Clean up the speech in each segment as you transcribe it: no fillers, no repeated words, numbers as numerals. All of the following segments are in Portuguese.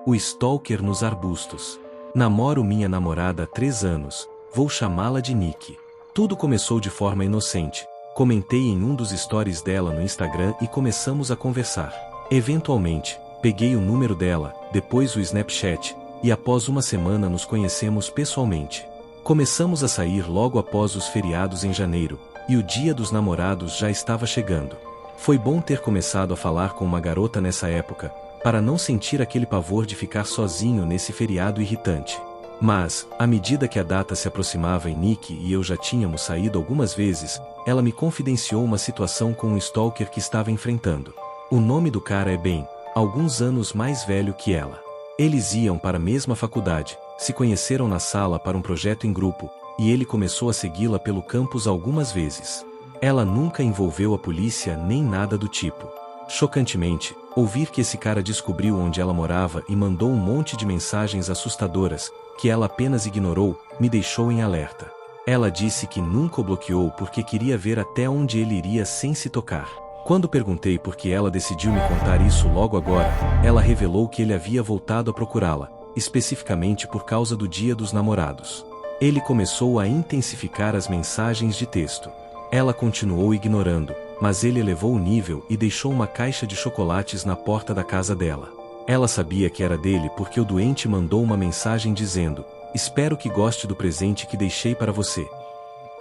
O stalker nos arbustos. Namoro minha namorada há 3 anos, vou chamá-la de Nick. Tudo começou de forma inocente. Comentei em um dos stories dela no Instagram e começamos a conversar. Eventualmente, peguei o número dela, depois o Snapchat, e após uma semana nos conhecemos pessoalmente. Começamos a sair logo após os feriados em janeiro, e o Dia dos Namorados já estava chegando. Foi bom ter começado a falar com uma garota nessa época, para não sentir aquele pavor de ficar sozinho nesse feriado irritante. Mas, à medida que a data se aproximava e Nick e eu já tínhamos saído algumas vezes, ela me confidenciou uma situação com um stalker que estava enfrentando. O nome do cara é Ben, alguns anos mais velho que ela. Eles iam para a mesma faculdade, se conheceram na sala para um projeto em grupo, e ele começou a segui-la pelo campus algumas vezes. Ela nunca envolveu a polícia nem nada do tipo. Chocantemente, ouvir que esse cara descobriu onde ela morava e mandou um monte de mensagens assustadoras, que ela apenas ignorou, me deixou em alerta. Ela disse que nunca o bloqueou porque queria ver até onde ele iria sem se tocar. Quando perguntei por que ela decidiu me contar isso logo agora, ela revelou que ele havia voltado a procurá-la, especificamente por causa do Dia dos Namorados. Ele começou a intensificar as mensagens de texto. Ela continuou ignorando, mas ele elevou o nível e deixou uma caixa de chocolates na porta da casa dela. Ela sabia que era dele porque o doente mandou uma mensagem dizendo: "Espero que goste do presente que deixei para você."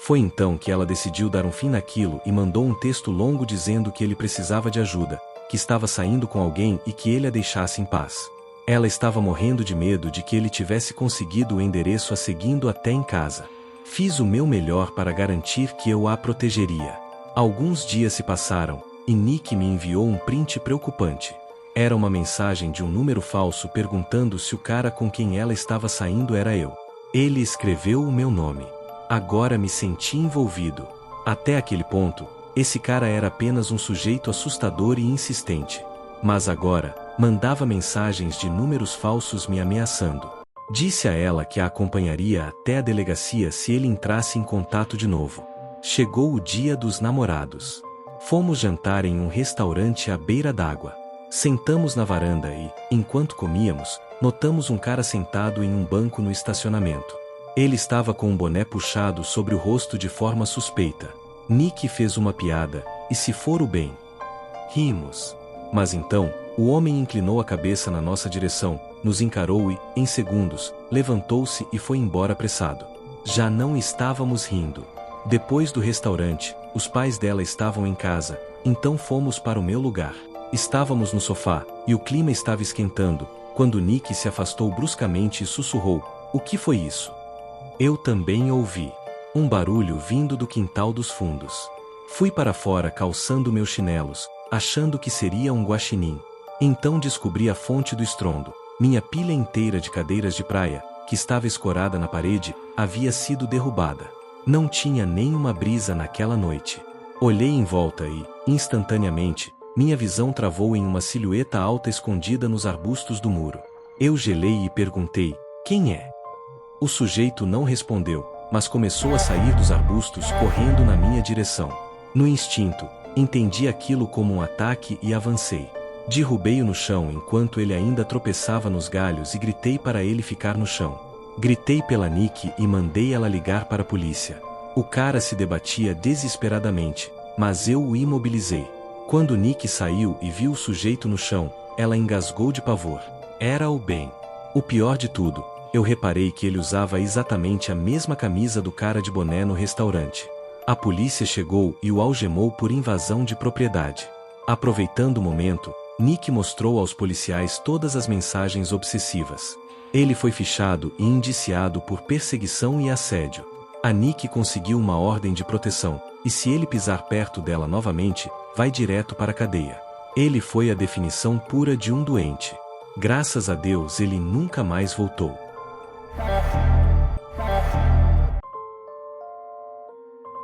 Foi então que ela decidiu dar um fim naquilo e mandou um texto longo dizendo que ele precisava de ajuda, que estava saindo com alguém e que ele a deixasse em paz. Ela estava morrendo de medo de que ele tivesse conseguido o endereço a seguindo até em casa. Fiz o meu melhor para garantir que eu a protegeria. Alguns dias se passaram, e Nick me enviou um print preocupante. Era uma mensagem de um número falso perguntando se o cara com quem ela estava saindo era eu. Ele escreveu o meu nome. Agora me senti envolvido. Até aquele ponto, esse cara era apenas um sujeito assustador e insistente. Mas agora, mandava mensagens de números falsos me ameaçando. Disse a ela que a acompanharia até a delegacia se ele entrasse em contato de novo. Chegou o Dia dos Namorados. Fomos jantar em um restaurante à beira d'água. Sentamos na varanda e, enquanto comíamos, notamos um cara sentado em um banco no estacionamento. Ele estava com um boné puxado sobre o rosto de forma suspeita. Nick fez uma piada, e se for o bem. Rimos. Mas então, o homem inclinou a cabeça na nossa direção, nos encarou e, em segundos, levantou-se e foi embora apressado. Já não estávamos rindo. Depois do restaurante, os pais dela estavam em casa, então fomos para o meu lugar. Estávamos no sofá, e o clima estava esquentando, quando Nick se afastou bruscamente e sussurrou: "O que foi isso?" Eu também ouvi. Um barulho vindo do quintal dos fundos. Fui para fora calçando meus chinelos, achando que seria um guaxinim. Então descobri a fonte do estrondo. Minha pilha inteira de cadeiras de praia, que estava escorada na parede, havia sido derrubada. Não tinha nenhuma brisa naquela noite. Olhei em volta e, instantaneamente, minha visão travou em uma silhueta alta escondida nos arbustos do muro. Eu gelei e perguntei: "Quem é?" O sujeito não respondeu, mas começou a sair dos arbustos correndo na minha direção. No instinto, entendi aquilo como um ataque e avancei. Derrubei-o no chão enquanto ele ainda tropeçava nos galhos e gritei para ele ficar no chão. Gritei pela Nick e mandei ela ligar para a polícia. O cara se debatia desesperadamente, mas eu o imobilizei. Quando Nick saiu e viu o sujeito no chão, ela engasgou de pavor. Era o Ben. O pior de tudo, eu reparei que ele usava exatamente a mesma camisa do cara de boné no restaurante. A polícia chegou e o algemou por invasão de propriedade. Aproveitando o momento, Nick mostrou aos policiais todas as mensagens obsessivas. Ele foi fichado e indiciado por perseguição e assédio. A Nick conseguiu uma ordem de proteção, e se ele pisar perto dela novamente, vai direto para a cadeia. Ele foi a definição pura de um doente. Graças a Deus ele nunca mais voltou.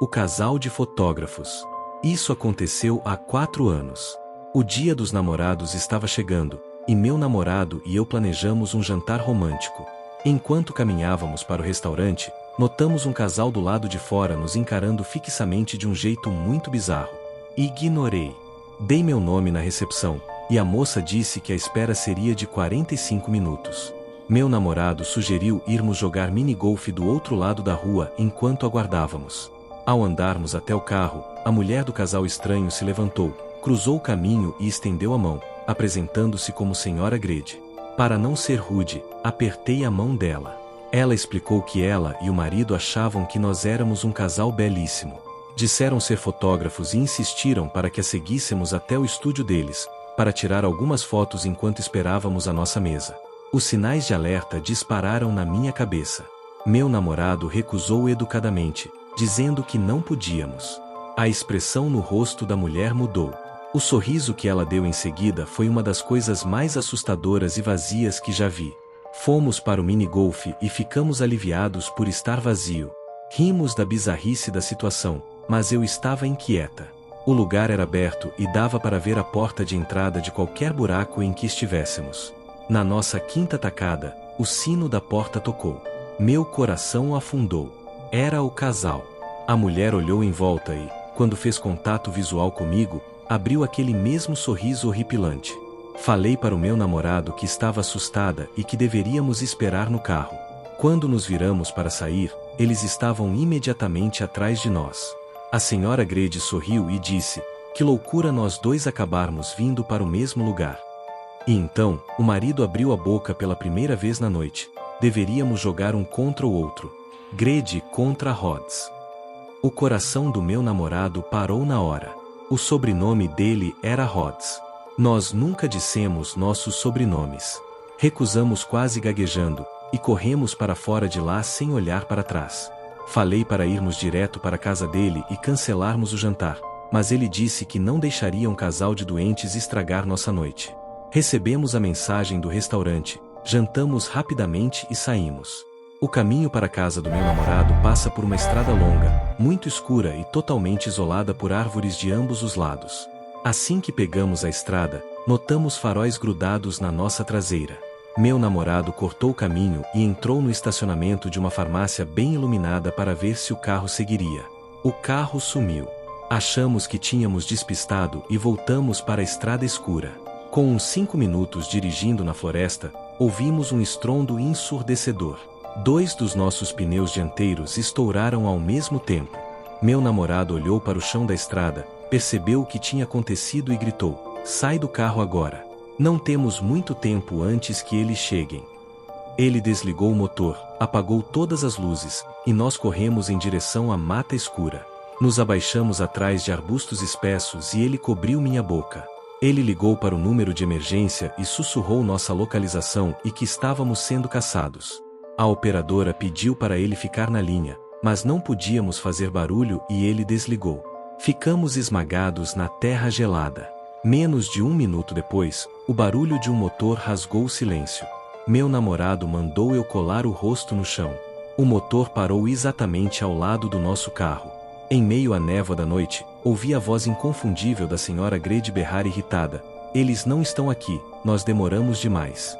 O casal de fotógrafos. Isso aconteceu há 4 anos. O Dia dos Namorados estava chegando, e meu namorado e eu planejamos um jantar romântico. Enquanto caminhávamos para o restaurante, notamos um casal do lado de fora nos encarando fixamente de um jeito muito bizarro. Ignorei. Dei meu nome na recepção, e a moça disse que a espera seria de 45 minutos. Meu namorado sugeriu irmos jogar minigolfe do outro lado da rua enquanto aguardávamos. Ao andarmos até o carro, a mulher do casal estranho se levantou, cruzou o caminho e estendeu a mão, apresentando-se como Senhora Grede. Para não ser rude, apertei a mão dela. Ela explicou que ela e o marido achavam que nós éramos um casal belíssimo. Disseram ser fotógrafos e insistiram para que a seguíssemos até o estúdio deles, para tirar algumas fotos enquanto esperávamos a nossa mesa. Os sinais de alerta dispararam na minha cabeça. Meu namorado recusou educadamente, dizendo que não podíamos. A expressão no rosto da mulher mudou. O sorriso que ela deu em seguida foi uma das coisas mais assustadoras e vazias que já vi. Fomos para o minigolfe e ficamos aliviados por estar vazio. Rimos da bizarrice da situação, mas eu estava inquieta. O lugar era aberto e dava para ver a porta de entrada de qualquer buraco em que estivéssemos. Na nossa quinta tacada, o sino da porta tocou. Meu coração afundou. Era o casal. A mulher olhou em volta e, quando fez contato visual comigo, abriu aquele mesmo sorriso horripilante. Falei para o meu namorado que estava assustada e que deveríamos esperar no carro. Quando nos viramos para sair, eles estavam imediatamente atrás de nós. A senhora Grede sorriu e disse: "Que loucura nós dois acabarmos vindo para o mesmo lugar." E então, o marido abriu a boca pela primeira vez na noite. Deveríamos jogar um contra o outro. Grede contra Rhodes. O coração do meu namorado parou na hora. O sobrenome dele era Rhodes. Nós nunca dissemos nossos sobrenomes. Recusamos quase gaguejando, e corremos para fora de lá sem olhar para trás. Falei para irmos direto para a casa dele e cancelarmos o jantar, mas ele disse que não deixaria um casal de doentes estragar nossa noite. Recebemos a mensagem do restaurante, jantamos rapidamente e saímos. O caminho para a casa do meu namorado passa por uma estrada longa, muito escura e totalmente isolada por árvores de ambos os lados. Assim que pegamos a estrada, notamos faróis grudados na nossa traseira. Meu namorado cortou o caminho e entrou no estacionamento de uma farmácia bem iluminada para ver se o carro seguiria. O carro sumiu. Achamos que tínhamos despistado e voltamos para a estrada escura. Com uns 5 minutos dirigindo na floresta, ouvimos um estrondo ensurdecedor. 2 dos nossos pneus dianteiros estouraram ao mesmo tempo. Meu namorado olhou para o chão da estrada, percebeu o que tinha acontecido e gritou: "Sai do carro agora! Não temos muito tempo antes que eles cheguem." Ele desligou o motor, apagou todas as luzes, e nós corremos em direção à mata escura. Nos abaixamos atrás de arbustos espessos e ele cobriu minha boca. Ele ligou para o número de emergência e sussurrou nossa localização e que estávamos sendo caçados. A operadora pediu para ele ficar na linha, mas não podíamos fazer barulho e ele desligou. Ficamos esmagados na terra gelada. Menos de 1 minuto depois, o barulho de um motor rasgou o silêncio. Meu namorado mandou eu colar o rosto no chão. O motor parou exatamente ao lado do nosso carro. Em meio à névoa da noite, ouvi a voz inconfundível da senhora Grede berrar irritada: "Eles não estão aqui, nós demoramos demais."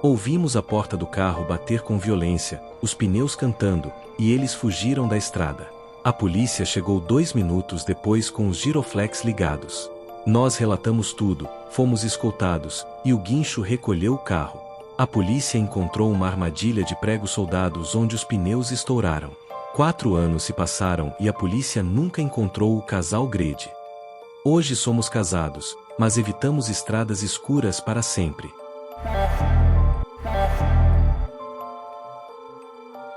Ouvimos a porta do carro bater com violência, os pneus cantando, e eles fugiram da estrada. A polícia chegou 2 minutos depois com os giroflex ligados. Nós relatamos tudo, fomos escoltados, e o guincho recolheu o carro. A polícia encontrou uma armadilha de pregos soldados onde os pneus estouraram. 4 anos se passaram e a polícia nunca encontrou o casal Grede. Hoje somos casados, mas evitamos estradas escuras para sempre.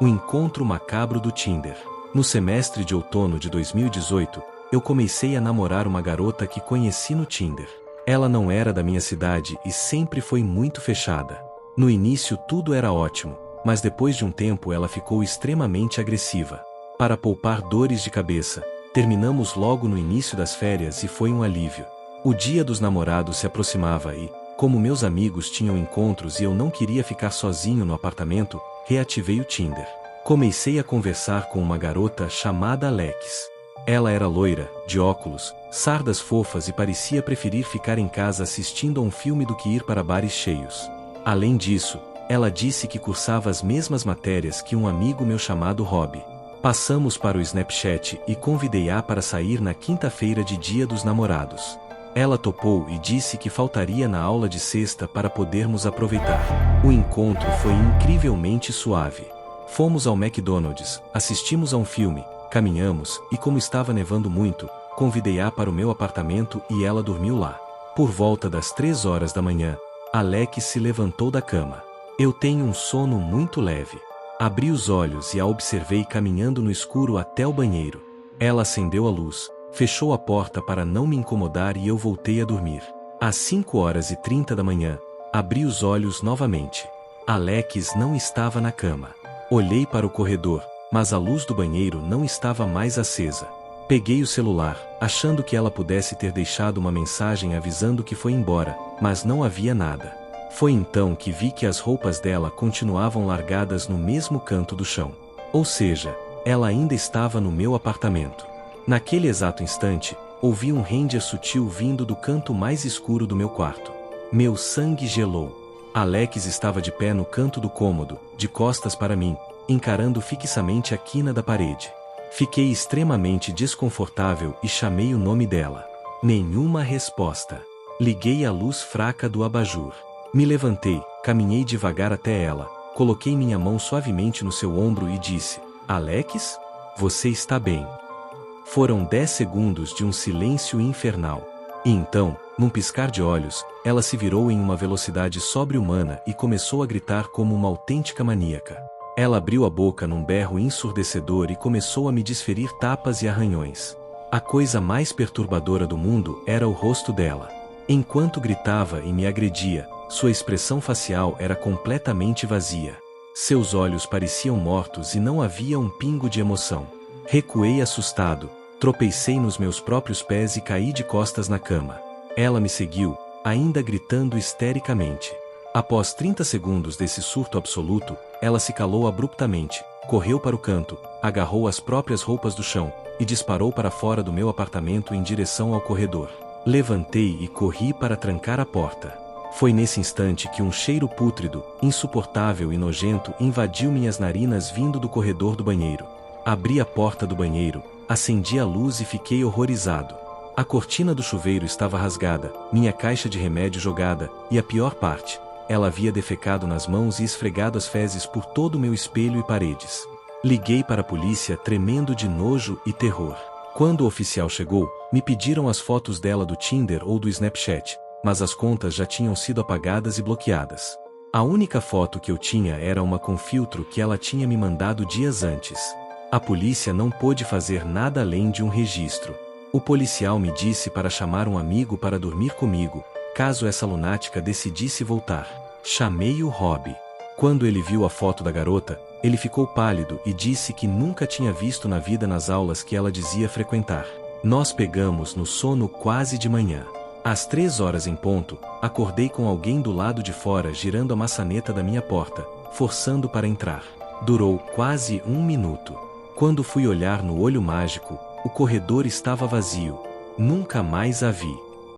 O encontro macabro do Tinder. No semestre de outono de 2018, eu comecei a namorar uma garota que conheci no Tinder. Ela não era da minha cidade e sempre foi muito fechada. No início tudo era ótimo, mas depois de um tempo ela ficou extremamente agressiva. Para poupar dores de cabeça, terminamos logo no início das férias e foi um alívio. O dia dos namorados se aproximava e, como meus amigos tinham encontros e eu não queria ficar sozinho no apartamento, reativei o Tinder. Comecei a conversar com uma garota chamada Alex. Ela era loira, de óculos, sardas fofas e parecia preferir ficar em casa assistindo a um filme do que ir para bares cheios. Além disso, ela disse que cursava as mesmas matérias que um amigo meu chamado Rob. Passamos para o Snapchat e convidei-a para sair na quinta-feira de Dia dos Namorados. Ela topou e disse que faltaria na aula de sexta para podermos aproveitar. O encontro foi incrivelmente suave. Fomos ao McDonald's, assistimos a um filme, caminhamos, e como estava nevando muito, convidei-a para o meu apartamento e ela dormiu lá. Por volta das 3 horas da manhã, Alex se levantou da cama. Eu tenho um sono muito leve. Abri os olhos e a observei caminhando no escuro até o banheiro. Ela acendeu a luz, fechou a porta para não me incomodar e eu voltei a dormir. Às 5h30 da manhã, abri os olhos novamente. Alex não estava na cama. Olhei para o corredor, mas a luz do banheiro não estava mais acesa. Peguei o celular, achando que ela pudesse ter deixado uma mensagem avisando que foi embora, mas não havia nada. Foi então que vi que as roupas dela continuavam largadas no mesmo canto do chão. Ou seja, ela ainda estava no meu apartamento. Naquele exato instante, ouvi um render sutil vindo do canto mais escuro do meu quarto. Meu sangue gelou. Alex estava de pé no canto do cômodo, de costas para mim, encarando fixamente a quina da parede. Fiquei extremamente desconfortável e chamei o nome dela. Nenhuma resposta. Liguei a luz fraca do abajur. Me levantei, caminhei devagar até ela, coloquei minha mão suavemente no seu ombro e disse: Alex? Você está bem? Foram 10 segundos de um silêncio infernal. E então, num piscar de olhos, ela se virou em uma velocidade sobre-humana e começou a gritar como uma autêntica maníaca. Ela abriu a boca num berro ensurdecedor e começou a me desferir tapas e arranhões. A coisa mais perturbadora do mundo era o rosto dela. Enquanto gritava e me agredia, sua expressão facial era completamente vazia. Seus olhos pareciam mortos e não havia um pingo de emoção. Recuei assustado, tropecei nos meus próprios pés e caí de costas na cama. Ela me seguiu, ainda gritando histericamente. Após 30 segundos desse surto absoluto, ela se calou abruptamente, correu para o canto, agarrou as próprias roupas do chão, e disparou para fora do meu apartamento em direção ao corredor. Levantei e corri para trancar a porta. Foi nesse instante que um cheiro pútrido, insuportável e nojento invadiu minhas narinas vindo do corredor do banheiro. Abri a porta do banheiro, acendi a luz e fiquei horrorizado. A cortina do chuveiro estava rasgada, minha caixa de remédio jogada, e a pior parte, ela havia defecado nas mãos e esfregado as fezes por todo o meu espelho e paredes. Liguei para a polícia tremendo de nojo e terror. Quando o oficial chegou, me pediram as fotos dela do Tinder ou do Snapchat, mas as contas já tinham sido apagadas e bloqueadas. A única foto que eu tinha era uma com filtro que ela tinha me mandado dias antes. A polícia não pôde fazer nada além de um registro. O policial me disse para chamar um amigo para dormir comigo, caso essa lunática decidisse voltar. Chamei o Rob. Quando ele viu a foto da garota, ele ficou pálido e disse que nunca tinha visto na vida nas aulas que ela dizia frequentar. Nós pegamos no sono quase de manhã. Às 3 horas em ponto, acordei com alguém do lado de fora girando a maçaneta da minha porta, forçando para entrar. Durou quase 1 minuto. Quando fui olhar no olho mágico, o corredor estava vazio. Nunca mais a vi.